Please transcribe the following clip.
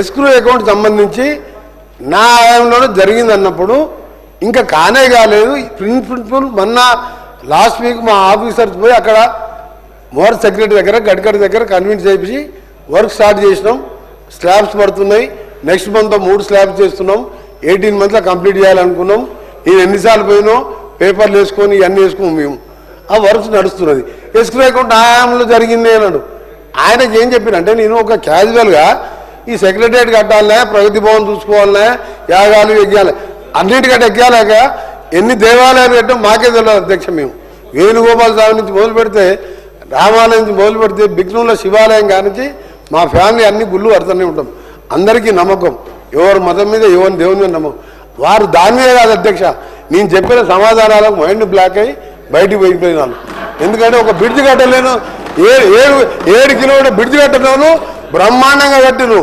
Escrow account సంబంధించి నా ఆయంలోనే జరిగిందన్నప్పుడు ఇంకా కానే కాలేదు. ప్రిన్సిపల్ మొన్న లాస్ట్ వీక్ మా ఆఫీసర్స్ పోయి అక్కడ మోర్ సెక్రటరీ దగ్గర గడ్కరీ దగ్గర కన్విన్స్ చేయించి వర్క్ స్టార్ట్ చేసినాం. స్లాబ్స్ పడుతున్నాయి. నెక్స్ట్ మంత్ 3 స్లాబ్స్ చేస్తున్నాం. 18 monthsలో కంప్లీట్ చేయాలనుకున్నాం. నేను ఎన్నిసార్లు పోయినో పేపర్లు వేసుకొని ఇవన్నీ వేసుకుని మేము ఆ వర్క్స్ నడుస్తున్నది. ఎస్క్రూ అకౌంట్ ఆయాంలో జరిగింది అన్నాడు. ఆయనకి ఏం చెప్పినంటే నేను ఒక క్యాజువల్గా ఈ సెక్రటరియట్ కట్టాలనే, ప్రగతి భవన్ చూసుకోవాలనే, యాగాలు యజ్ఞాలు అన్నిటికంటే ఎక్కాలేక ఎన్ని దేవాలయాలు కట్టాం మాకే తెలియదు అధ్యక్ష. మేము వేణుగోపాల స్వామి నుంచి మొదలు పెడితే, రామాలయం నుంచి మొదలు పెడితే, బిగ్నూల శివాలయం కానించి మా ఫ్యామిలీ అన్ని గుళ్ళు కడుతూనే ఉంటాం. అందరికీ నమ్మకం, ఎవరి మతం మీద ఎవరి దేవుని మీద నమ్మకం. వారు దాని మీద కాదు అధ్యక్ష, నేను చెప్పిన సమాధానాలకు మైండ్ బ్లాక్ అయ్యి బయటికి పోయిపోయినాను. ఎందుకంటే ఒక బ్రిడ్జ్ కట్టలేను, 7 కిలోమీటర్ బ్రిడ్జ్ కట్టలేను, బ్రహ్మాండంగా కట్టిను.